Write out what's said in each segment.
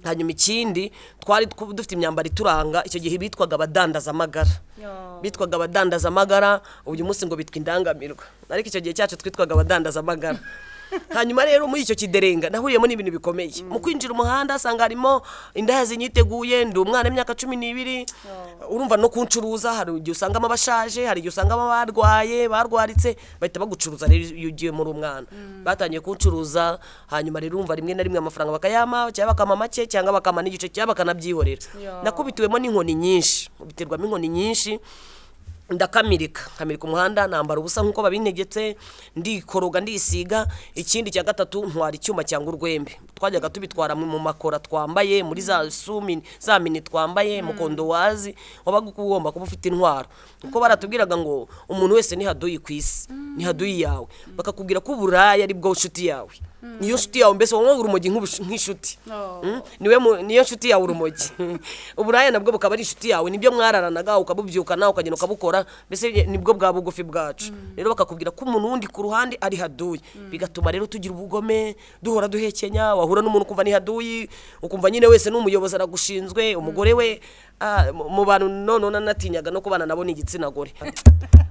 hanyuma ikindi twari dufite imyambaro ituranga icyo gihe bitwaga abadandaza amagara bitwaga abadandaza amagara uyu munsi ngo bitwa indangamirwa ariko icyo gihe cyacu twitwaga abadandaza amagara hanyuma rero muri icyo kiderenga nahuriyemo n'ibintu bikomeye mu kwinjira umuhanda asanga harimo indaya zinyiteguye ndi umwana w'imyaka 12 urumva no kuncuruza hari igihe usanga abashaje hari igihe usanga barwaritse bahita bagucuruza rero iyo ugiye muri umwana batangiye kuncuruza hanyuma rero urumva rimwe na rimwe amafaranga bakayama cyangwa bakama make cyangwa bakama n'igice cyangwa bakanabyihorera nakubitiwemo n'inkoni nyinshi biterwamo inkoni nyinshi ndakamirika umuhanda nambara ubusa nkuko babintegetse ndikoroga ndisiga ikindi cya gatatu ntwara icyuma cyangwa urwembe twajyaga tubitwara mu makora twambaye muri za mini twambaye mukondo wazi wabaga ugomba kuba ufite intwaro kuko baratubwiraga ngo umuntu wese ni haduyi ku isi ni haduyi yawe bakakubwira ko uburaya ari bwo nshuti yawe niyo nshuti yawe mbese wowe urumogi nk'inshuti niyo nshuti yawe urumogi uburaya nabwo bukaba ari inshuti yawe nibyo mwararanaga ukabubyukana ukagenda ukabukora mbese nibwo bwa bugufi bwacu rero bakakubwira ko umuntu wundi ku ruhande ari haduyi bigatuma rero tugira ubugome duhora duhekenya wahura n'umuntu kumva ni haduyi ukumva nyine wese n'umuyobozi aragushinzwe umugore we mu bantu none natinyaga no kubana nabo ni igitsina gore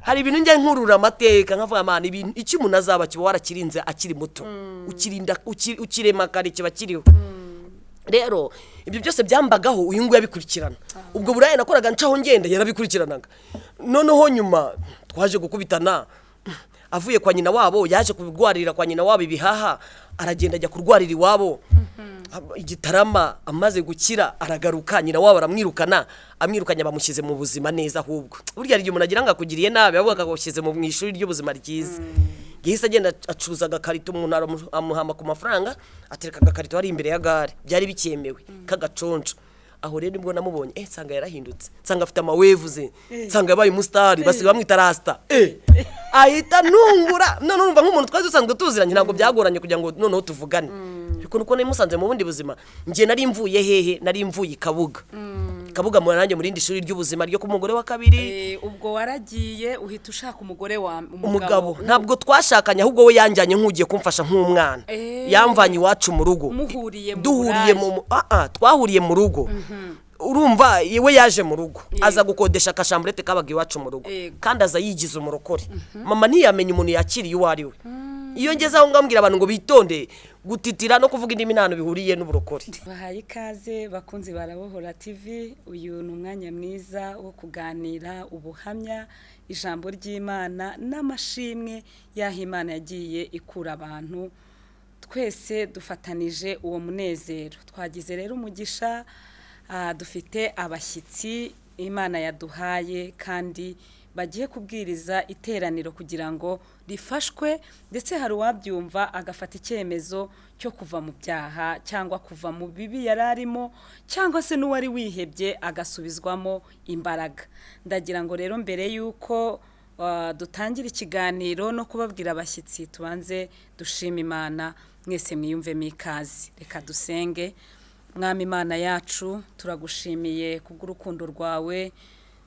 hari ibintu njye nkurura amateka nkavuga amana ibintu iki umuntu azaba kiba warakirinze akiri muto ukirinda ukirema kare kiba kiriho rero ibyo byose byambagaho uyu nguyu yabikurikirana ubwo buraye nakoraga ncaho ngenda yarabikurikiranaga noneho nyuma twaje gukubitana avuye kwa nyina wabo yaje kubigwarira kwa nyina wabo ibihaha aragenda ajya kurwarira iwabo igitarama amaze gukira aragaruka nyina wabo aramwirukana amwirukanya bamushyize mu buzima neza ahubwo burya ari umuntu agira ngo akugiriye nabi ahubwo akagushyize mu ishuri ry'ubuzima ryiza yahise agenda acuruza agakarito umuntu amuhamba ku mafaranga atereka agakarito ari imbere ya gare byari bikemewe kagaconco aho rero nibwo namubonye nsanga yarahindutse nsanga afite amawevuze nsanga yabaye umustar basiga bamwita rasta ahita nungura none urumva nk'umuntu twari dusanzwe tuziranye ntabwo byagoranye kugira ngo noneho tuvugane ariko nuko namusanze mu bundi buzima ngiye nari mvuye hehe nari mvuye kabuga mu nanjye muri indi shuri ry'ubuzima ryo ku mugore wa kabiri ubwo waragiye uhita ushaka umugore wa umugabo ntabwo twashakanye ahubwo we yanjanye nk'ugiye kumfasha nk'umwana yamvanye iwacu mu rugo twahuriye mu rugo urumva yewe yaje mu rugo aza gukodesha akashamburete kabaga iwacu mu rugo kandi aza yigize umurokore mama ntiyamenye umuntu yakiriye uwo ari we iyo ngeze aho ngambwira abantu ngo bitonde gutitira no kuvuga indimi ntantu bihuriye n'uburokore bahaye ikaze bakunzi barabohora TV uyu ni umwanya mwiza wo kuganira ubuhamya ijambo ry'Imana n'amashimwe yaho Imana yagiye ikura abantu twese dufatanije uwo munezero twagize rero umugisha dufite abashyitsi Imana yaduhaye kandi bagiye kubwiriza iteraniro kugira ngo rifashwe ndetse hari uwabyumva agafata icyemezo cyo kuva mu byaha cyangwa kuva mu bibi yararimo cyangwa se n'uwari wihebye agasubizwamo imbaraga ndagira ngo rero mbere yuko dutangira ikiganiro no kubabwira abashyitsi tubanze dushima Imana mwese mwiyumvemo ikaze reka dusenge mwami Imana yacu turagushimiye kubw'urukundo rwawe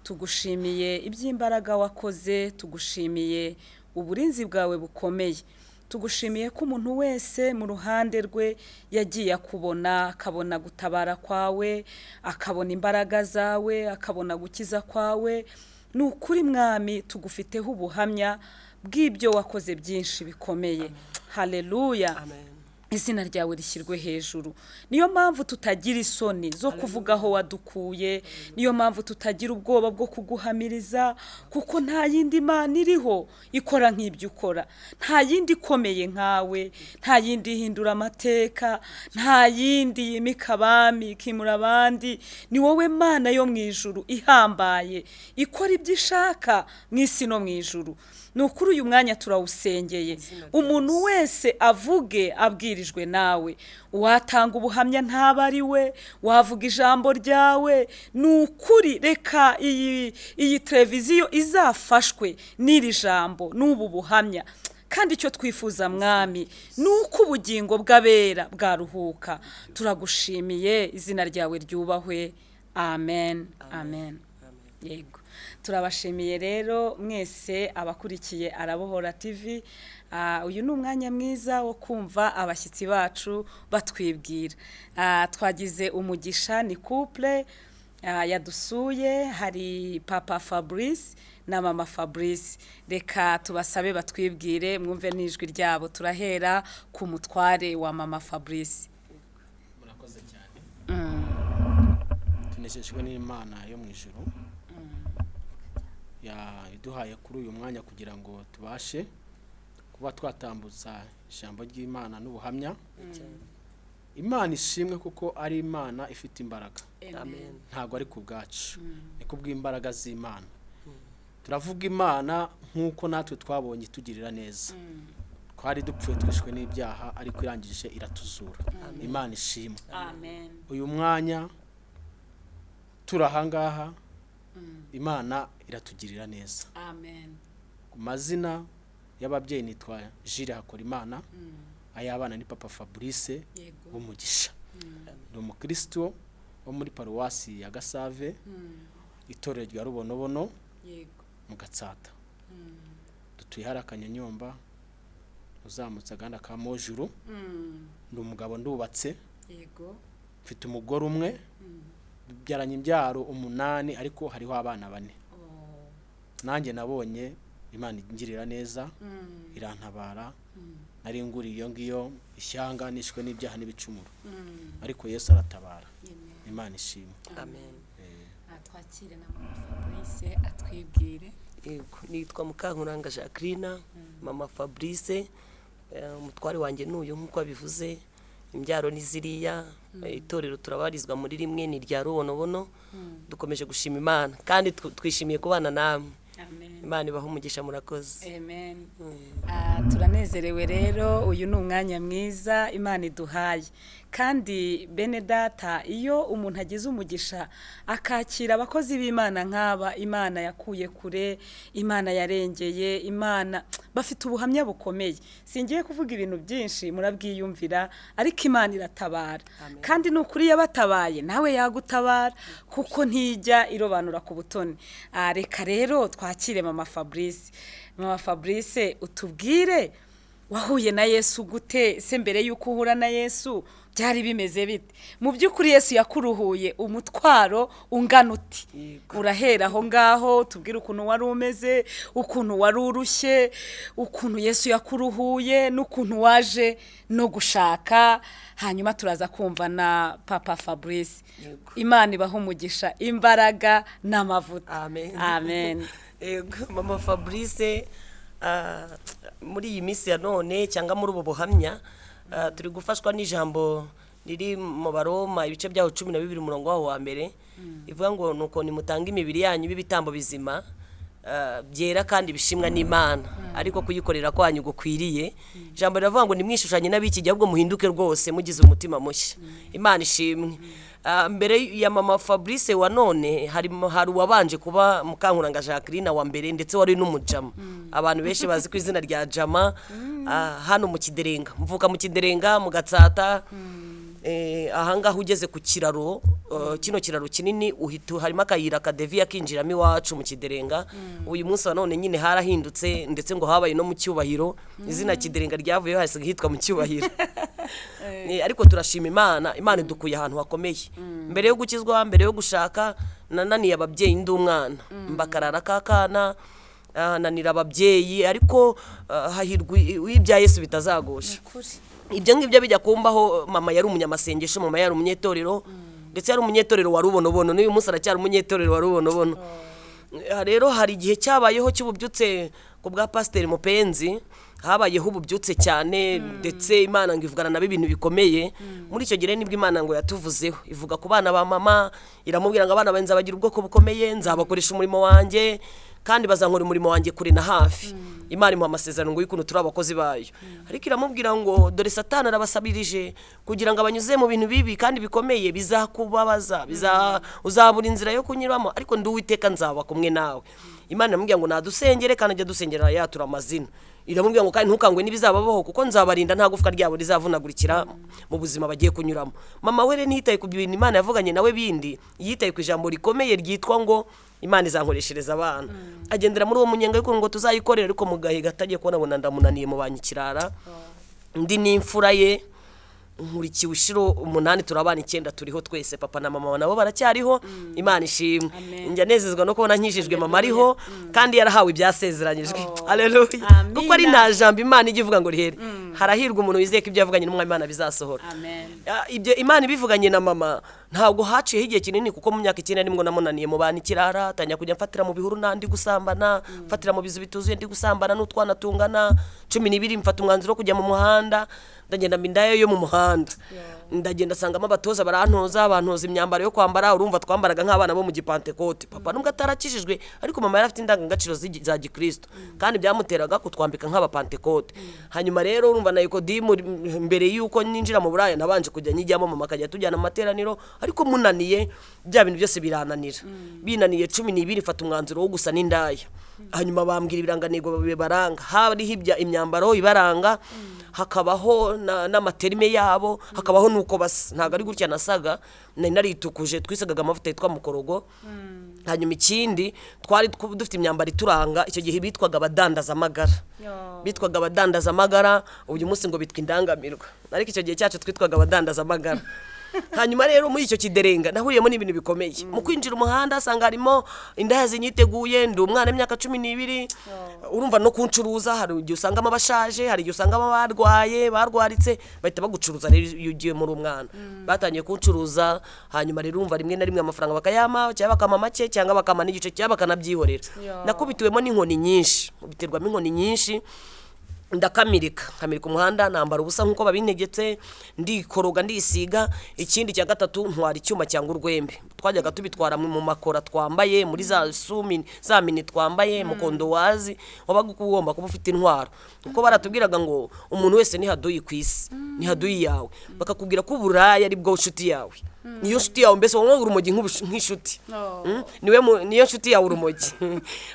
tugushimiye iby'imbaraga wakoze tugushimiye uburinzi bwawe bukomeye tugushimiye ko umuntu wese mu ruhande rwe yagiye akabona gutabara kwawe akabona imbaraga zawe akabona gukiza kwawe ni ukuri mwami tugufiteho ubuhamya bw'ibyo wakoze byinshi bikomeye haleluya izina ryawe rishyirwe hejuru niyo mpamvu tutagira isoni zo kuvuga aho wadukuye niyo mpamvu tutagira ubwoba bwo kuguhamiriza kuko nta yindi Mana iriho ikora nk'ibyo ukora nta yindi ikomeye nkawe nta yindi ihindura amateka nta yindi yimika abami ikimura abandi ni wowe Mana yo mu ijuru ihambaye ikora ibyo ishaka mu isi no mu ijuru nukuri uyu mwanya turawusengeye umuntu wese avuge abwirijwe nawe watanga ubuhamya ntaba ari we wavuga ijambo ryawe nukuri reka iyi televiziyo izafashwe n'iri jambo n'ubu buhamya kandi icyo twifuza mwami nuko ubugingo bw'abera bwaruhuka turagushimiye izina ryawe ryubahwe amen amen yego turabashimiye rero mwese abakurikiye Arabohora TV. Uyu ni umwanya mwiza wo kumva abashyitsi bacu batwibwira. Twagize umugisha ni couple yadusuye, hari papa Fabrice na mama Fabrice. Reka tubasabe batwibwire mwumve n'ijwi ryabo. Turahera ku mutware wa mama Fabrice. Murakoze cyane. Tuneshejwe n'Imana yo mu ijuru yaduhaye kuri uyu mwanya kugira ngo tubashe kuba twatambutsa ijambo ry'Imana n'ubuhamya. Imana ishimwe kuko ari Imana ifite imbaraga. Amen. Ntago ari ku bwacu, ni kubw'imbaraga z'Imana. Turavuga Imana nk'uko natwe twabonye tugirira neza. Twari dupfuye twishwe n'ibyaha ariko irangije iratuzura. Imana ishimwe. Amen. Uyu mwanya turahangaha Imana iratugirira neza. Amen. Ku mazina y'ababyeyi nitwa Jules Hakorimana, ayabana ni papa Fabrice w'umugisha. Ndi umukristo wo muri paruwasi ya Gasave, itorero rya Rubonobono mu Gatsata. Dutuye hari Akanyonyomba, uzamutse aganda ka Mojuru. Ndi umugabo ndubatse, mfite umugore umwe, byaranye imbyaro 8 ariko hariho abana 4. Nanjye nabonye Imana ingirira neza, irantabara. Nari nguri iyo ngiyo ishyanga nishwe n'ibyaha n'ibicumuro, ariko Yesu aratabara. Imana ishimwe. Amen. Twakire na mama Fabrice atwibwire. Yego, nitwa Mukankuranga Jacqueline, mama Fabrice. Umutware wanjye n'uyu nkuko abivuze, imbyaro n'iziriya, itorero turabarizwa muri rimwe ni rya Rubonobono. Dukomeje gushima Imana kandi twishimiye kubana namwe. Amen. Imana ibaha umugisha, murakoze. Amen. Turanezerewe rero, uyu ni umwanya mwiza Imana iduhaye. Kandi bene data, iyo umuntu agize umugisha akakira abakozi b'Imana nk'aba, Imana yakuye kure, Imana yarengeye, Imana bafite ubuhamya bukomeye. Singiye kuvuga ibintu byinshi murabwiyumvira, ariko Imana iratabara. Kandi n'ukuri yabatabaye nawe yagutabara kuko ntijya irobanura ku butoni. Reka rero twakire mama Fabrice. Mama Fabrice, utubwire wahuye na Yesu gute? Se mbere yuko uhura na Yesu byari bimeze bite? Mu by'ukuri Yesu yakuruhuye umutwaro ungana uti? Urahera aho ngaho tubwire ukuntu wari umeze, ukuntu wari urushye, ukuntu Yesu yakuruhuye, n'ukuntu waje no gushaka. Hanyuma turaza kumva na papa Fabrice. Imana ibaha umugisha, imbaraga n'amavuta. Amen. Amen. Mama Fabrice, muri iyi minsi ya none cyangwa muri ubu buhamya, turi gufashwa n'ijambo riri mu Baroma ibice byaho 12 umurongo waho wa mbere, ivuga ngo nuko nimutanga imibiri yanyu b'ibitambo bizima, byera kandi bishimwa n'Imana, ariko kuyikorera kwanyu gukwiriye. Ijambo riravuga ngo nimwishushanye n'abiki gihe, ahubwo muhinduke rwose mugize umutima mushya. Imana ishimwe. Mbere ya mama Fabrice wa none hari uwabanje kuba Mukankuranga Jacqueline wa mbere, ndetse wari n'umujama. Abantu benshi bazi ku izina rya Jama. Hano mu Kiderenga, mvuka mu Kiderenga mu Gatsata. Ahangaha ugeze ku kiraro, kino kiraro kinini uhita harimo akayira kadevi akinjiramo iwacu mu Kiderenga. Uyu munsi wa none nyine harahindutse, ndetse ngo habaye no mu cyubahiro. Izina Kiderenga ryavuye hasigaye hitwa mu cyubahiro. Ariko turashima Imana, Imana idukuye ahantu hakomeye. Mbere yo gukizwa, mbere yo gushaka, nananiye ababyeyi ndi umwana, mbakarara kakana, nanira ababyeyi, ariko hahirwa wibya Yesu bitazagosha. Ibyo ngibyo bijya kumbaho. Mama yari umunyamasengesho, mama yari umunyetorero, ndetse yari umunyetorero wa Rubonobono, n'uyu munsi aracyari umunyetorero wa Rubonobono. Rero hari igihe cyabayeho cy'ububyutse ku bwa Pasteur Mupenzi, habayeho ububyutse cyane, ndetse Imana ngo ivugana na ibintu bikomeye. Muri icyo gihe nibwo Imana ngo yatuvuzeho, ivuga ku bana ba mama, iramubwira ngo abana banza bagira ubwoko bukomeye, nzabakoresha umurimo wanjye kandi bazankora umurimo wanjye kure na hafi. Imana imuha amasezerano ngo y'ukuntu turi abakozi bayo, ariko iramubwira ngo dore Satani arabasabirije kugira ngo abanyuze mu bintu bibi kandi bikomeye, bizakubabaza, uzabura inzira yo kunyuramo, ariko ndi Uwiteka nzaba kumwe nawe. Imana iramubwira ngo nadusengere kandi ajya dusengera yatura amazina. iramubwira ngo kandi ntukangwe n'ibizababaho kuko nzabarinda nta gufwa ryabo rizavunagurikira mu buzima bagiye kunyuramo. Mama we ntiyitaye ku bintu Imana yavuganye nawe bindi, yitaye ku ijambo rikomeye ryitwa ngo Imana izankoreshereza abana. Agendera muri uwo munyenga yuko ngo tuzayikorera, ariko mu gahe gatagiye kubona ndamunaniye mu banyikirara. Ndi n'imfura ye, nkurikiwe ishiro 8 turabana 9 turiho twese, papa na mama nabo baracyariho. Imana ishimwe. Njya nezezwa no kubona nkijijwe mama ariho kandi yarahawe ibyasezeranyijwe. Haleluya. Kuko ari nta jambo Imana igivuga ngo rihere. Harahirwa umuntu wizeye ko ibyo yavuganye n'umwami Imana bizasohora. Ibyo Imana ibivuganye na mama ntabwo haciye igihe kinini, kuko mu myaka 9 nimwo namunaniye mu bana ikirara, tanya kujya mfatira mu bihuru nandi gusambana, mfatira mu bizu bituzuye ndi gusambana n'utwana tungana 12 mfata umwanzuro kujya mu muhanda. Ndagenda mbindayo yo mu muhanda, ndagenda sangamo abatoza barantoza, abantoza imyambaro yo kwambara. Urumva twambaraga nk'abana bo mu gipantekote. Papa nubwo atarakijijwe, ariko mama yari afite indangagaciro za gikristo kandi byamuteraga kutwambika nk'abapantekote. Hanyuma rero urumva na Nikodimo mbere yuko ninjira mu buraya nabanje kujya nyijyamo, mama akajya tujyana mu materaniro, ariko munaniye bya bintu byose birananira. Binaniye 12 mfata umwanzuro wo gusa n'indaya. Hanyuma bambwira ibiranganirwa bibaranga, hariho imyambaro ibaranga, hakabaho n'amaterime yabo, hakabaho nuko basa. Ntago ari gutya nasaga, naritukuje, twisagaga amavuta yitwa mukorogo. Hanyuma ikindi twari dufite imyambaro ituranga, icyo gihe bitwaga abadandaza amagara. Bitwaga abadandaza amagara, uyu munsi ngo bitwa indangamirwa, ariko icyo gihe cyacu twitwaga abadandaza amagara. Hanyuma rero muri icyo kiderenga nahuriyemo n'ibintu bikomeye. Mu kwinjira umuhanda asanga harimo indaya zinyiteguye, ndi umwana w'imyaka 12. Urumva no kuncuruza, hari igihe usangamo abashaje, hari igihe usangamo barwaritse, bahita bagucuruza. Rero iyo ugiye muri umwana batangiye kuncuruza. Hanyuma rero urumva rimwe na rimwe amafaranga bakayama, cyangwa bakama make, cyangwa bakama n'igice, cyangwa bakanabyihorera. Nakubitiwemo n'inkoni nyinshi, biterwamo inkoni nyinshi. Ndakamirika umuhanda, nambara ubusa nkuko babintegetse, ndikoroga ndisiga. Ikindi cya gatatu ntwara icyuma cyangwa urwembe. Twajyaga tubitwara mu makora twambaye, muri za mini twambaye, mukondo wazi wabaga ugomba kuba ufite intwaro. Kuko baratubwiraga ngo umuntu wese ni haduyi ku isi, ni haduyi yawe. Bakakubwira ko uburaya ari bwo nshuti yawe. Niyo nshuti yawe, mbese wowe urumogi nk'inshuti. Niyo nshuti yawe urumogi.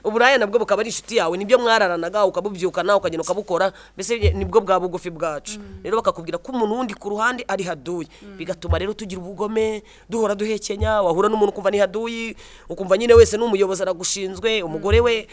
Uburaya nabwo bukaba ari inshuti yawe, nibyo mwararanaga ukabubyukana ukagenda ukabukora, mbese nibwo bwa bugufi bwacu. Rero bakakubwira ko umuntu wundi ku ruhande ari haduyi, bigatuma rero tugira ubugome, duhora duhekenya. Wahura n'umuntu ukumva ni haduyi, ukumva nyine wese n'umuyobozi aragushinzwe. Umugore we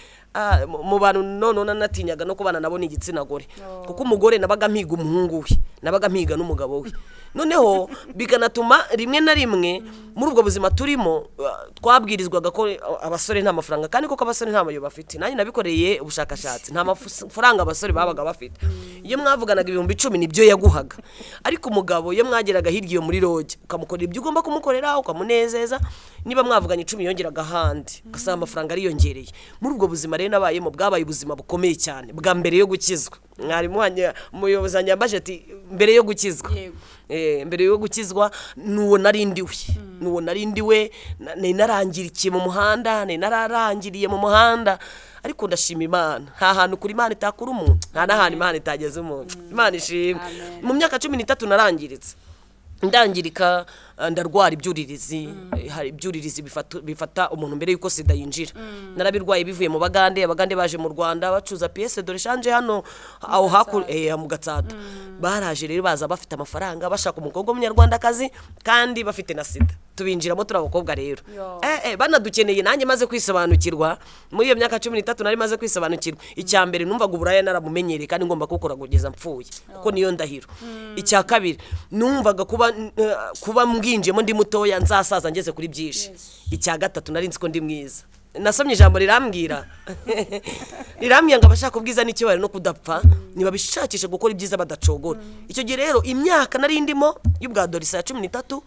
mu bantu none natinyaga no kubana nabo ni igitsina gore, kuko umugore nabaga mpiga umuhungu we, nabaga mpiga n'umugabo we. Noneho bikanatuma rimwe na rimwe muri ubwo buzima turimo twabwirizwaga ko abasore nta mafaranga, kandi koko abasore nta mayo bafite. Nanjye nabikoreye ubushakashatsi, nta mafaranga abasore babaga bafite. Iyo mwavuganaga 10,000 nibyo yaguhaga, ariko umugabo iyo mwageraga hirya iyo muri roge ukamukorera ibyo ugomba kumukorera, ukamunezeza. Niba mwavuganye 10 yongeraga handi, gasaba amafaranga ariyongereye. Muri ubwo buzima rero nabayemo bwabaye ubuzima bukomeye cyane bwa mbere yo gukizwa. Mwarimu wanjye umuyobozi wanjye yambaje ati mbere yo gukizwa. Mbere yo gukizwa nuwo narindiwe, narangirikiye mu muhanda, nararangiriye mu muhanda. Ariko ndashima Imana, nta hantu kuri Imana itakura umuntu, nta n'ahantu Imana itageze umuntu. Imana ishimwe. Mu myaka 13 narangiritse, ndangirika, ndarwara ibyuririzi. Hari ibyuririzi bifata umuntu mbere yuko sida yinjira. Narabirwaye bivuye mu Bagande. Abagande baje mu Rwanda bacuza pièce de rechange hano aho hakuru mu Gatsata. Baraje rero baza bafite amafaranga, bashaka umukobwa w'umunyarwandakazi kandi bafite na sida. Tubinjiramo turabakobwa rero. Banadukeneye. Nanjye maze kwisobanukirwa muri iyo myaka 13 nari maze kwisobanukirwa. Icya mbere numvaga uburaya narabumenyereye kandi ngomba gukora kugeza mpfuye, kuko niyo ndahiro. Icya kabiri numvaga kuba mbwinjemo ndi mutoya nzasaza ngeze kuri byinshi. Icya gatatu nari nzi ko ndi mwiza. Nasomye ijambo rirambwira ngo abashaka ubwiza n'icyubahiro no kudapfa nibabishakishe gukora ibyiza badacogora. Icyo gihe rero imyaka nari ndimo y'ubwadorisa ya 13,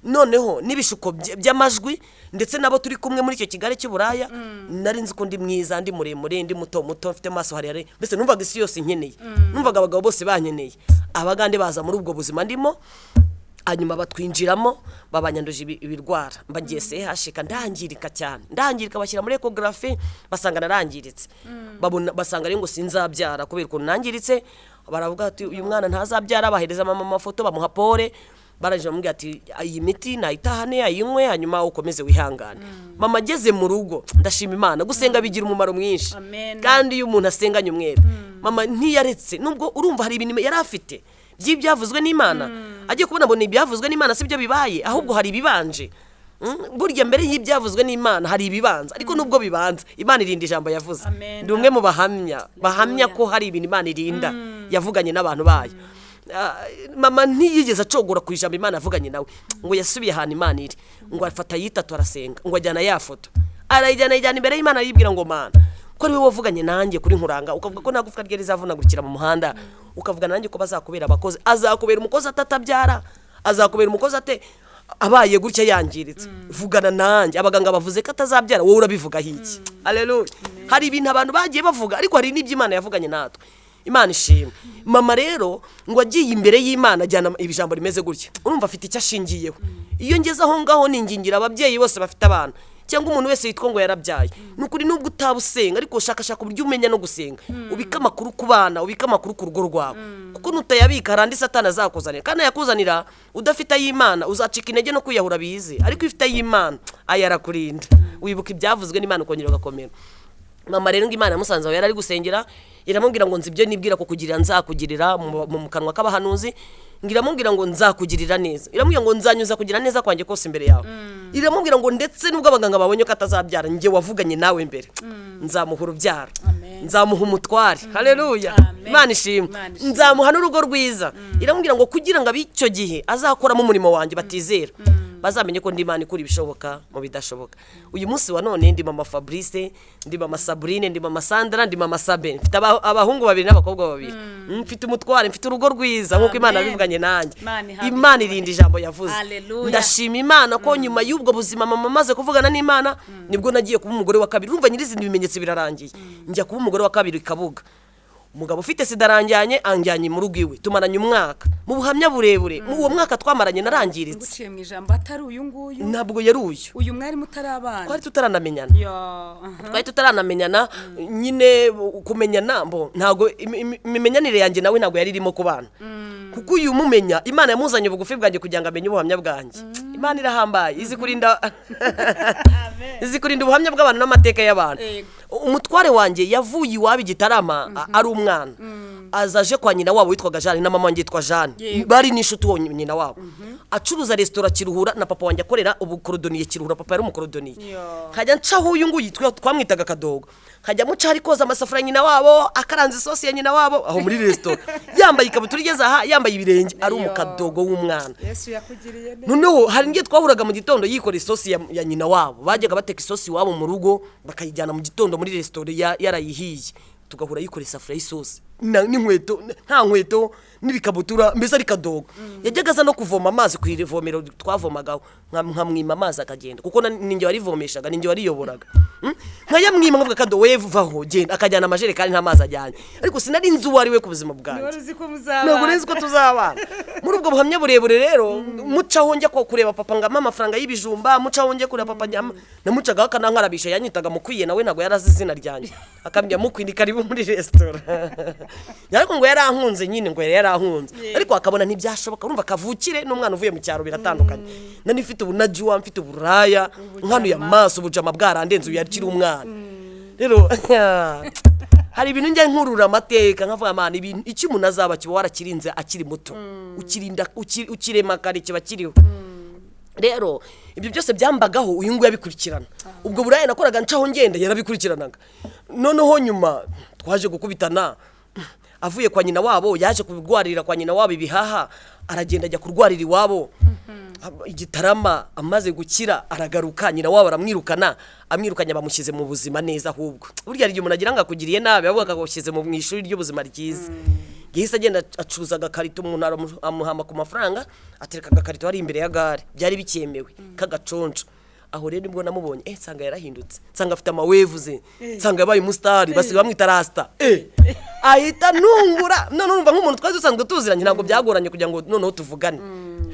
noneho n'ibishuko by'amajwi ndetse nabo turi kumwe muri icyo Kigali cy'uburaya, nari nzi ko ndi mwiza, ndi muremure, ndi muto mfite maso harere. Mbese numvaga isi yose nkeneye, numvaga abagabo bose bankeneye. Abagande baza muri ubwo buzima ndimo, hanyuma batwinjiramo babanyanduje ibirwara. Mbagiye sehashika, ndangirika cyane, bashyira muri ecography basanga narangiritse. Basanga rero ngo sinzabyara kubera ko nangiritse. Baravuga ati uyu mwana ntazabyara. Bahereza mama amafoto bamuha pole. Baraje bamubwira ati iyi miti nayitahane ayinywe hanyuma ukomeze wihangane. Mama ageze mu rugo, ndashima Imana, gusenga bigira umumaro mwinshi. Kandi iyo umuntu asenganye umwete, mama ntiyaretse nubwo urumva hari ibintu yari afite by'ibyavuzwe n'Imana agiye kubona ngo n'ibyavuzwe n'Imana sibyo bibaye ahubwo hari ibibanje burya mbere y'ibyavuzwe n'Imana hari ibibanza ariko nubwo bibanza Imana irinda ijambo yavuze ndi umwe mu bahamya ko hari ibintu Imana irinda yavuganye n'abantu bayo mama ntiyigeze acogora ku ijambo Imana yavuganye nawe ngo yasubiye ahantu Imana iri ngo afata yitatu arasenga ngo ajyana ya foto arayijyana imbere y'Imana yibwira ngo Mana ko ari wowe wavuganye nanjye kuri nkuranga ukavuga ko nagufwa rye rizavunagurikira mu muhanda ukavuga nanjye ko bazakubera abakozi azakubera umukozi atatabyara azakubera umukozi ate abaye gutya yangiritse vugana nanjye abaganga bavuze ko atazabyara wowe urabivuga hiki haleluya hari ibintu abantu bagiye bavuga ariko hari n'Imana yavuganye natwe Imana ishimwe mama rero ngo agiye imbere y'Imana ajyana ibijambo rimeze gutya urumva afite icyo ashingiyeho iyo ngeze aho ngaho ningingira ababyeyi bose bafite abana cyangwa umuntu wese yitwa ngo yarabyaye nukuri nubwo utabusenga ariko shaka uburyo umenya no gusenga ubika amakuru ku bana ubika amakuru ku rugo rwawe kuko nutayabika harandi satana azakuzanira kandi yakuzanira udafite ay'Imana uzacika intege no kwiyahura bize ariko ifite ay'Imana ayarakurinda wibuka ibyavuzwe n'Imana ukongera ugakomera mama rero ngo Imana yamusanze aho yari ari gusengera iramubwira ngo nzibyo nibwira ko kugirira nzakugirira mu kanwa k'abahanuzi ngiramubwira ngo nzakugirira neza iramubwira ngo nzanyuza kugira neza kwanjye kose imbere yawe iramubwira ngo ndetse nubwo abaganga babonye ko atazabyara nge wavuganye nawe mbere nzamuha urubyaro nzamuha umutware haleluya Imana ishimwe nzamuha n'urugo rwiza iramubwira ngo kugira ngo ab'icyo gihe azakoramo umurimo wanjye batizera bazamenye ko ndi Imana ikora ibishoboka mu bidashoboka uyu munsi wa none ndi mama Fabrice ndi mama Sabrine ndi mama Sandra ndi mama Sabe mfite abahungu babiri n'abakobwa babiri mfite umutware mfite urugo rwiza nkuko Imana yabivuganye nanjye Imana irinda ijambo yavuze ndashima Imana ko nyuma y'ubwo buzima mama maze kuvugana n'Imana nibwo nagiye kuba umugore wa kabiri urumva nyirizina ibimenyetso birarangiye njya kuba umugore wa kabiri Kabuga umugabo ufite sida aranjyanye anjyanye mu rugo iwe tumaranye umwaka mu buhamya burebure mu uwo mwaka twamaranye narangiritse nguciye mu ijambo atari uyu nguyu ntabwo yari uyu mwari mutarabana twari tutaranamenyana nyine kumenyana mbo ntabwo imimenyanire yanjye nawe ntabwo yari irimo kubana kuko uyu mumenya Imana yamuzanye bugufi bwanjye kugira ngo amenye ubuhamya bwanjye Imana irahambaye izi kurinda ubuhamya bw'abantu n'amateka y'abantu umutware wanjye yavuye iwabo Gitarama ari umwana azaje kwa nyina wabo witwaga Jane na mama wanjye yitwa Jane bari nishuti wo nyina wabo acuruza restaurant Kiruhura na papa wanjye akorera ubukorodoniye Kiruhura papa yari umukorodoniye kajya ncaho uyu nguyu twamwitaga Kadogo kajya muca ari koza amasafuriya nyina wabo akaranze isosi ya nyina wabo aho muri restaurant yambaye ikabutura igeze aha yambaye ibirenge ari umukadogo w'umwana Yesu yakugiriye neza noneho hari ngiye twahuraga mu gitondo yikora isosi ya nyina wabo bajyaga bateka isosi wabo mu rugo bakayijyana mu gitondo muri restaurant yarayihiye tugahura yikora isafuriya y'isosi n'inkweto nta nkweto n'ibikabutura mbese ari Kadogo yajyaga aza no kuvoma amazi ku irivomero twavomagaho nkamwima amazi akagenda kuko ninjye warivomeshaga ninjye wariyoboraga nkayamwima nkavuga Kadogo wevaho genda akajyana amajerekani nta mazi ajyanye ariko sinari nzi uwo ari we ku buzima bwanjye ntabwo nzi ko tuzabana muri ubwo buhamya burebure rero mucaho njya kureba papa ngama amafaranga y'ibijumba mucaho njye kureba papa namucaga akanankarabisha yanyitaga mukwiye nawe ntabwo yarazi izina ryanjye akambya mukwindi karibu muri restaurant ariko ngo yarankunze nyine ngo yarankunze ariko akabona ntibyashoboka urumva kavukire n'umwana uvuye mu cyaro biratandukanye nani mfite ubunajuwa mfite uburaya nkano ya maso ubujama bwarandenze uyakiri umwana rero hari ibintu njya nkurura amateka nkavuga amana ibintu iki umuntu azaba kiba warakirinze akiri muto ukirinda ukirema kare kiba kiriho rero ibyo byose byambagaho uyu nguyu yabikurikirana ubwo buraya nakoraga ncaho ngenda yarabikurikiranaga noneho nyuma twaje gukubitana avuye kwa nyina wabo yaje kubigwarira kwa nyina wabo ibihaha aragenda ajya kurwarira iwabo Igitarama amaze gukira aragaruka nyina wabo aramwirukana amwirukanya bamushyize mu buzima neza ahubwo burya ari umuntu agira ngo akugiriye nabi ahubwo akagushyize mu ishuri ry'ubuzima ryiza yahise agenda acuruza agakarito umuntu amuhamba ku mafaranga atereka agakarito ari imbere ya gare byari bikemewe kagaconco aho rero nibwo namubonye nsanga yarahindutse nsanga afite amawevuze nsanga yabaye umusitari basiga bamwita rasta ahita nungura none urumva nk'umuntu twari dusanzwe tuziranye ntabwo byagoranye kugira ngo noneho tuvugane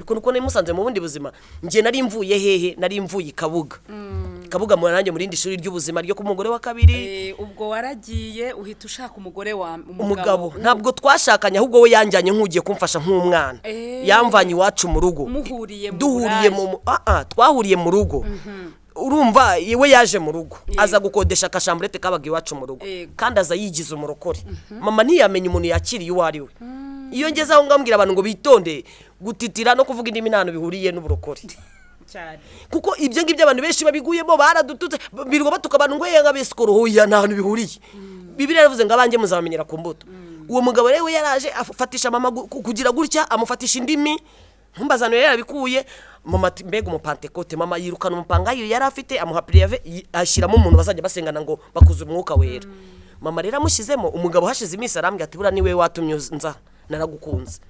ariko nuko namusanze mu bundi buzima ngiye nari mvuye hehe nari mvuye Kabuga mu nanjye muri indi shuri ry'ubuzima ryo ku mugore wa kabiri ubwo waragiye uhita ushaka umugore wa umugabo ntabwo twashakanye ahubwo we yanjyanye nk'ugiye kumfasha nk'umwana yamvanye iwacu mu rugo duhuriye twahuriye mu rugo urumva yewe yaje mu rugo aza gukodesha akashamburete kabaga iwacu mu rugo kandi aza yigize umurokore mama ntiyamenye umuntu yakiriye uwo ari we iyo ngeze aho ngambwira abantu ngo bitonde gutitira no kuvuga indimi nta bihuriye n'uburokore kuko ibyo ngibyo abantu benshi babiguyemo baradututse birwa batuka abantu ngo yenga besikoro hoya nta bihuriye Bibiliya yavuze ngo abanjye muzabamenyera ku mbuto uwo mugabo rero yaraje afatisha mama kugira gutya amufatisha indimi ntumbazano yarabikuye mama mbega umupantekote mama yirukana umupangayo yari afite amuha prive ashiramo umuntu bazajya basengana ngo bakuze umwuka wera mama rero amushyizemo umugabo hashize iminsi arambye ati bura niwe watumye nza naragukunze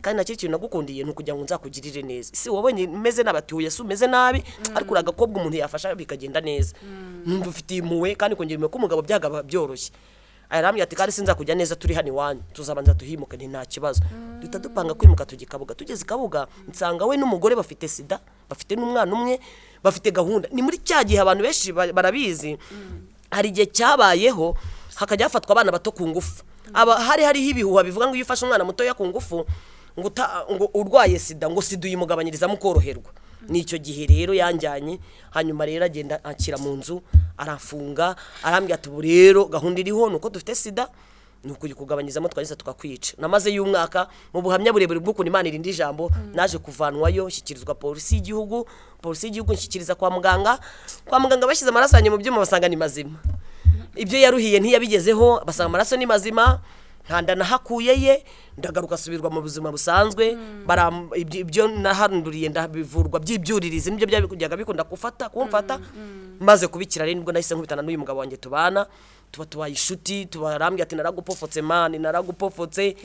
kandi nakiri kintu nagukundiye nukugira ngo nzakugirire neza si wabonye meze nabatuye su meze nabi ariko uragakobwa umuntu yafasha bikagenda neza ndufitiye impuwe kandi kongerime ko umugabo byagaba byoroshye arambye ati kandi sinza kujya neza turi hani wanyu tuzabanza tuhimuka nta kibazo duta dupanga kwimuka tugikabuga tugeze kabuga nsanga we n'umugore bafite sida bafite n'umwana umwe bafite gahunda ni muri cya gihe abantu benshi barabizi hari igihe cyabayeho hakajya hafatwa abana bato ku ngufu hariho ibihuha bivuga ngo iyo ufashe umwana muto ya ku ngufu ngo urwaye sida ngo sida uyimugabanyiriza mukoroherwa nicyo gihe rero yanjyanye hanyuma rero agenda akira mu nzu arafunga arambye ati rero gahunda iriho nuko dufite sida nuko yikugabanyizamo twageze tukakwica namaze y'umwaka mu buhamya burebure bw'ukuntu Imana irindi ijambo naje kuvanwayo shyikirizwa polisi y'igihugu nshyikiriza kwa muganga bashyize amaraso yanjye mu byuma basanga ni mazima ibyo yaruhiye ntiyabigezeho basanga amaraso ni mazima nkanda nahakuyeye ndagaruka subirwa mu buzima busanzwe ibyo nahanduriye ndabivurwa by'ibyuririzi nibyo byabikujyaga bikunda kumfata maze kubikira rero nibwo nahise nkubitana n'uyu mugabo wanjye tubana tubaye inshuti tubarambye ati naragupofotse mani naragupofotse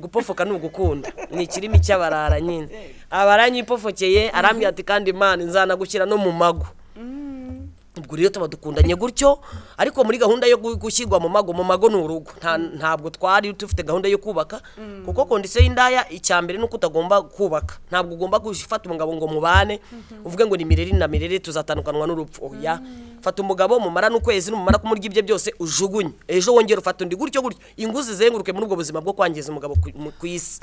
gupofoka ni ugukunda ni ikirimi cy'abarara nyine abaranyipofokeye arambye ati kandi mani nzanagushyira no mu mago ubwo rero tuba dukundanye gutyo ariko muri gahunda yo gushyirwa mu mago ni urugo ntabwo twari dufite gahunda yo kubaka kuko kondisiyo y'indaya icyambere nuko utagomba kubaka ntabwo ugomba gufata umugabo ngo mubane uvuge ngo ni mireri na mireri tuzatandukanwa n'urupfu oya fata umugabo mumara n'ukwezi numara kumurya ibye byose ujugunye ejo wongera ufata undi gutyo inguzi zenguruke muri ubwo buzima bwo kwangiza umugabo ku isi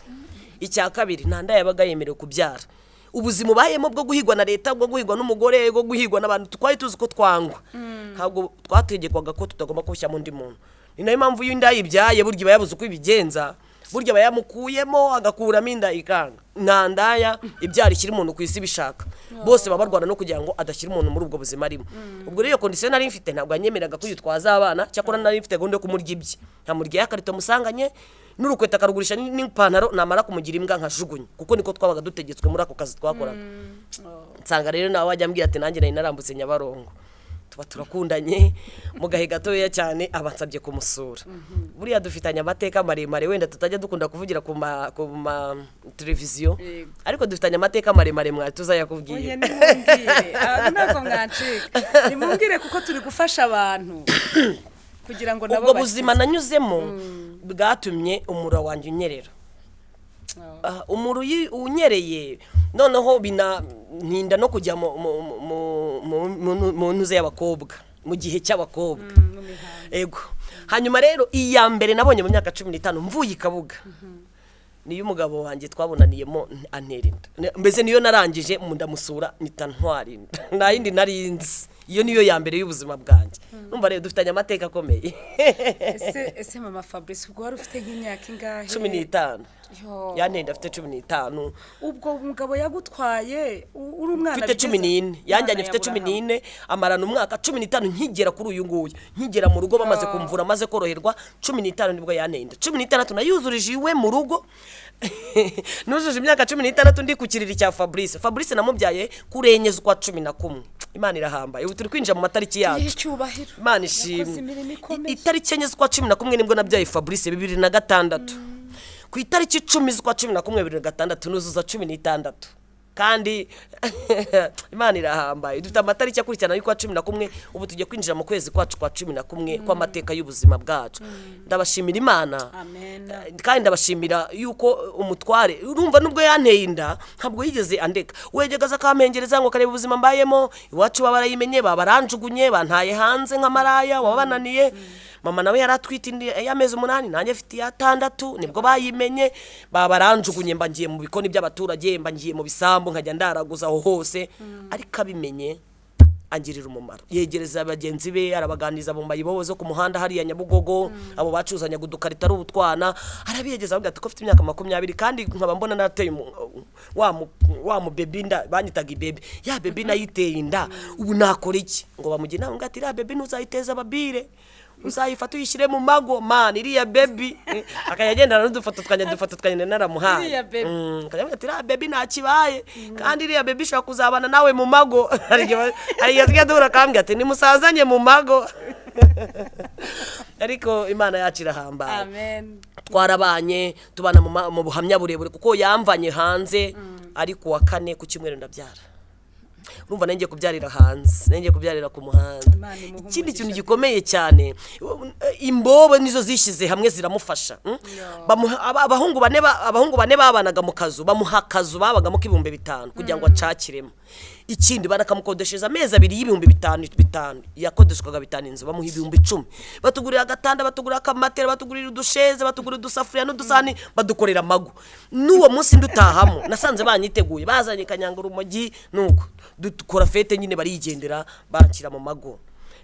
icya kabiri nta ndaya yabaga yemerewe kubyara ubuzima ubayemo bwo guhigwa na leta bwo guhigwa n'umugore bwo guhigwa n'abantu twari tuzi ko twangwa ntabwo twategekwaga ko tutagomba kubishyira mu ndi muntu ni nayo mpamvu iyo inda yibyaye burya iba yabuze uko ibigenza burya aba yamukuyemo agakuramo inda ikanga nta ndaya ibyara ikiri umuntu ku isi bishaka bose baba barwana no kugira ngo adashyira umuntu muri ubwo buzima arimo ubwo rero iyo kondisiyo nari mfite ntabwo yanyemeraga ko yitwaza abana cyakora nari mfite gahunda yo kumurya ibye nkamurya yakarito musanganye n'urukweta akarugurisha n'ipantaro namara kumugira imbwa nkajugunye kuko niko twabaga dutegetswe muri ako kazi twakoraga nsanga rero nawe wajya ambwira ati nanjye nari narambutse Nyabarongo tuba turakundanye mu gahe gatoya cyane abansabye kumusura buriya dufitanye amateka maremare wenda tutajya dukunda kuvugira ku ma televiziyo ariko dufitanye amateka maremare mwari tuzayakubwiye ntabwo mwancika nimumbwire kuko turi gufasha abantu kugira ngo nabo ubwo buzima nanyuzemo bwatumye umura wanjye unyerera umuru unyereye noneho ntinda no kujya mu ntuze y'abakobwa mu gihe cy'abakobwa ego hanyuma rero iya mbere nabonye mu myaka 15 mvuye ikabuga niyo umugabo wanjye twabonaniyemo antera inda mbese niyo narangije ndamusura nitantwari nta yindi narinzi iyo niyo ya mbere y'ubuzima bwanjye numva rero dufitanye amateka akomeye ese mama Fabrice ubwo wari ufite nk'imyaka ingahe 15 yanenda afite 15 ubwo umugabo yagutwaye uri umwana afite 14 yanjyanye afite 14 amarana umwaka 15 nkigera kuri uyu nguyu nkigera mu rugo bamaze kumvura maze koroherwa 15 nibwo yanenda 16 nayuzurije iwe mu rugo nujuje imyaka 16 ndi kukiriri cya Fabrice namubyaye kurenyeza kwa 11 Imana irahambaye ubu turi kwinjira mu matariki yacu Imana ishimwe itariki enye z'ukwa 11 nibwo nabyaye Fabrice 2006 ku itariki 10 z'ukwa 11 2006 nuzuza 16 kandi Imana irahambaye dufite amatariki akurikirana y'ukwa 11 ubu tugiye kwinjira mu kwezi kwacu kwa 11 kwa mateka y'ubuzima bwacu ndabashimira Imana kandi ndabashimira yuko umutware urumva nubwo yanteye inda ntabwo yigeze andeka wegegaza akamengereza ngo kareba ubuzima mbayemo iwacu babarayimenye babaranjugunye bantaye hanze nk'amaraya wabananiye mama nawe yaratwite y'amezi 8 nanjye afite 6 nibwo bayimenye babaranjugunye mbangiye mu bikoni by'abaturage mbangiye mu bisambo nkajya ndaraguza aho hose ariko abimenye angirira umumaro yegereza abagenzi be arabaganiza mu mayibobo zo ku muhanda hariya Nyabugogo abo bacuzanya gudukarita ari ubutwana arabiyegeza avuga ati ko afite imyaka 20 kandi nkaba mbona nateye wa mu baby nda banyitaga baby ya baby nayiteye inda ubu nakora iki ngo bamugina ngo ati ra baby ntuzayiteza ababire uzayifata uyishyire mu mago man iriya baby akayagendana n'udufoto twanye naramuhaye akavuga ati ra baby ntakibaye kandi iriya baby shaka kuzabana nawe mu mago ari yazigedura kambye ati nimusazanye mu mago ariko Imana yacira hamba amen twarabanye tubana mu buhamya burebure kuko yamvanye hanze ariko wa kane ku cyumweru ndabyara urumva nenge kubyarira hanze nenge kubyarira ku muhanda ikindi kintu gikomeye cyane imbobo nizo zishize hamwe ziramufasha abahungu bane babanaga mu kazu bamuha kazu babagamo k'ibihumbi 5 kugira ngo acakiremo ikindi barakamukodesheza amezi 2 y'ibihumbi 5 yakodeshwaga 5 inzu bamuha ibihumbi 10 batugurira agatanda batugurira akamatera batugurira udusheze batugurira udusafuriya n'udusani badukorera mago n'uwo munsi ndutahamo nasanze banyiteguye bazanye kanyanga urumogi nuko dukora fete nyine barigendera bankira mu mago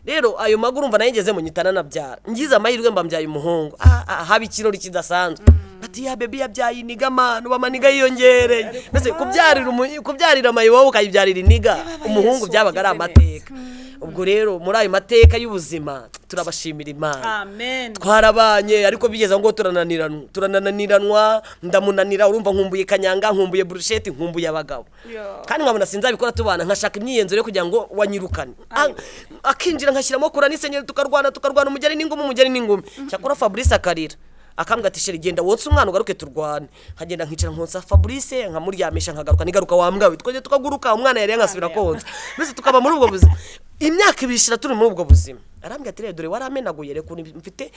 rero ayo mago urumva nayigeze mu nyitana nabyara ngize amahirwe mbambyaye umuhungu haba ikirori kidasanzwe ati ya baby yabyaye iniga manu bamaniga yiyongereye mbese kubyarira amayibo ukayibyarira iniga umuhungu byabaga ari amateka ubwo rero muri ayo mateka y'ubuzima turabashimira Imana amen twarabanye ariko bigeza ngo turananiranwa ndamunanira urumva nkumbuye kanyanga nkumbuye brushette nkumbuye abagabo kandi nkabona sinzabikora tubana nkashaka imyiyenzuro yo kugira ngo wanyirukane akinjira nkashyiramo kura n'isenyeri tukarwana umugeri n'ingumi cyakora Fabrice akarira akambwa ati shere genda wonse umwana ugaruke turwane nkagenda nkicara nkonsa Fabrice nkamuryamisha nkagaruka nigaruka wambwawe twaje tukaguruka umwana yari yangasubira konza mbese tukaba muri ubwo buzima imyaka ibishira turi muri ubwo buzima arambye ati rero dore waramenaguye reko mfite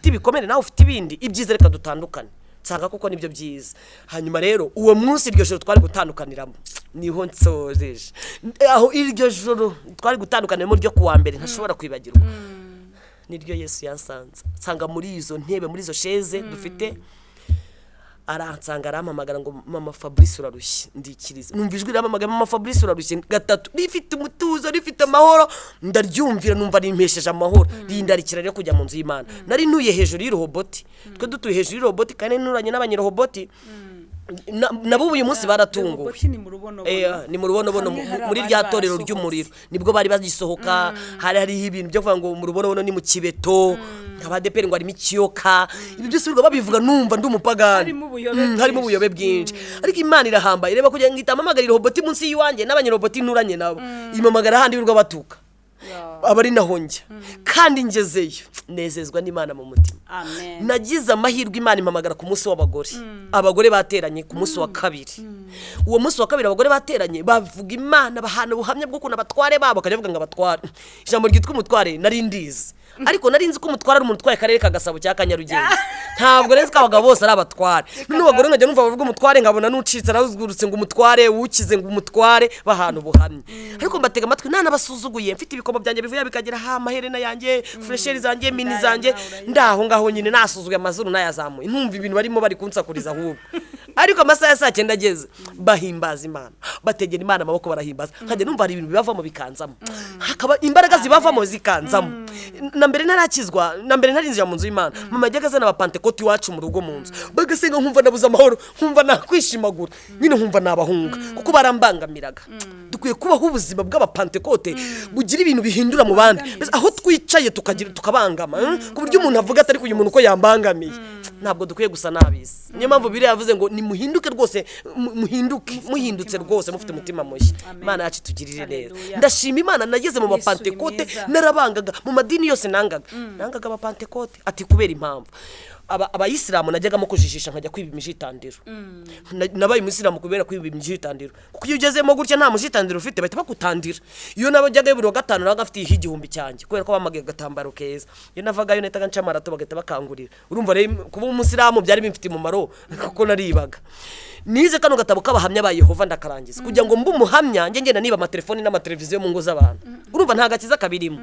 ibikomere nawe ufite ibindi ibyiza reka dutandukane nsanga kuko nibyo byiza hanyuma rero uwo munsi iryo joro twari gutandukaniramo niho nsoreje aho iryo joro twari gutandukaniramo ryo kuwa mbere ntashobora kwibagirwa niryo Yesu yansanze nsanga muri izo ntebe muri izo sheze dufite aransanga arampamagara ngo mama Fabrice urarushye ndikiriza numva ijwi ramamagara mama Fabrice urarushye gatatu rifite umutuzo rifite amahoro ndaryumvira numva rimpesheje amahoro rindarikira ryo kujya mu nzu y'Imana nari ntuye hejuru y'iroboti twe dutuye hejuru y'iroboti kandi nuranye n'abanyiroboti nabo uyu munsi baratunguwe ni mu rubonobono muri rya torero ry'umuriro nibwo bari bagisohoka hari ibintu byo kuvuga ngo mu rubonobono ni mu kibeto abadeperi ngo arimo ikiyoka ibi byose bivuga babivuga numva ndi umupagani harimo ubuyobe bwinshi ariko Imana irahambaye reba kugira ngo itamamagarira roboti munsi y'wanjye n'abanyiroboti nturanye nabo imamagara handi birwa batuka abari nahonjya kandi ngezeyo nezezwa n'Imana mu mutima amen nagize amahirwe Imana impamagara ku munsi w'abagore abagore bateranye ku munsi wa kabiri uwo munsi wa kabiri abagore bateranye bavuga Imana bahana ubuhamya bwo kuna batware babo kavuga ngo abatware ijambo ryitwa umutware nari ndizi ariko nari nzi ko umutware ari umuntu utwaye akarere kagasabo cya Kanyarugenge ntabwo nzi ko abagabo bose ari abatware none abagore nkajya numva bavuga umutware nkabona nucitse nauzugurutse ngo umutware wukize ngo umutware bahana ubuhamya ariko mbatega amatwi nabasuzuguye mfite ibikomo byanjye bivuye bikagera ha maherena yanjye fresheri zanjye mini zanjye ndaho ngaho nyine nasuzuguye amazuru nayazamuye ntumva ibintu barimo bari kunsakuriza ahubwo ariko amasaha ya 9 ageze bahimbaza Imana bategera Imana amaboko barahimbaza nkajya numva hari ibintu bibavamo bikanzamo hakaba imbaraga zibavamo zikanzamo na mbere narakizwa na mbere narinjira mu nzu y'Imana mama yajyaga azana abapantekoti wacu mu rugo mu nzu bagasenga nkumva nabuza amahoro nkumva nakwishimagura nyine nkumva nabahunga kuko barambangamiraga dukwiye kubaho ubuzima bw'abapantekote bugira ibintu bihindura mu bandi aho twicaye tukabangama ku buryo umuntu avuga atari kuyu muntu uko yambangamiye ntabwo dukwiye gusa nabisi niyo mpamvu biri yavuze ngo ni muhinduke rwose muhindutse rwose mufite umutima mushya Imana yacu tugirire neza ndashima Imana nageze mu bapantekote narabangaga mu madini yose nangaga abapantekote ati kubera impamvu abayisilamu najyagamo kujijisha nkajya kwiba imijitandiro nabaye umusilamu kubera kwiba imijitandiro kuko iyo ugezemo gutya nta mujitandiro ufite bahita bakutandira iyo nabajyaga buri wa gatanu nabaga afite igihumbi cyanjye kubera ko bamagaye agatambaro keza iyo navagayo nahitaga nca marato bagahita bakangurira urumva rero kuba umusilamu byari bimfite umumaro kuko naribaga nize kano gatabo k'abahamya ba Yehova ndakarangiza kugira ngo mbe umuhamya ngenda niba amatelefoni n'amateleviziyo mu ngo z'abantu urumva nta gakiza kabirimo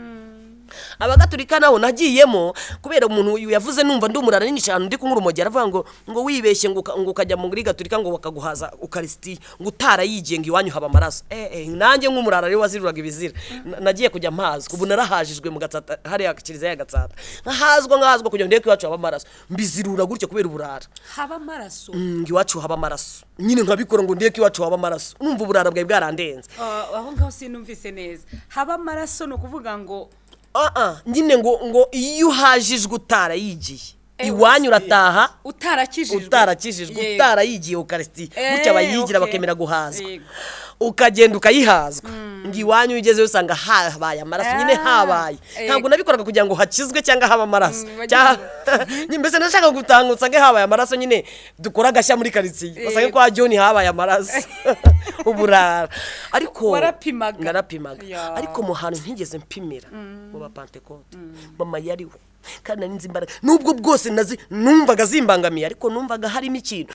Abagatulika naho nagiyemo kubera umuntu yavuze numva ndumurara nini cyane ndi kunyura umujyi aravuga ngo wibeshye ngo ukajya muri gatulika ngo bakaguhaza ukaristi ngo utarayigiye ngo iwanyu haba amaraso nanjye nk'umurara ari waziruraga ibizira nagiye kujya mpazwa ubu narahajijwe mu Gatsata hari akiriza ya Gatsata nkahazwa kugira ngo ndeke iwacu haba amaraso mbizirura gutyo kubera uburara haba amaraso iwacu haba amaraso nyine nkabikora ngo ndeke iwacu haba amaraso numva uburara bwawe bwarandenze aho ngaho sinumvise neza haba amaraso no kuvuga ngo nyine ngo iyo uhajijwe utarayigiye iwanyu urataha utarakijijwe utarayigiye ukaristi gutya bayigira bakemera guhazwa ukagenda ukayihazwa ngo iwanyu ugeze usanga habaye amaraso nyine habaye ntabwo nabikoraga kugira ngo hakizwe cyangwa haba amaraso mbese nashaka gutangutsa ngo habaye amaraso nyine dukora agashya muri karitsiye basange kwa John habaye amaraso uburara ariko narapimaga ariko mu hantu ntigeze mpimira mu bapantekote mama yariwe kandi nari nzi imbaraga nubwo bwose numvaga zimbangamiye ariko numvaga harimo ikintu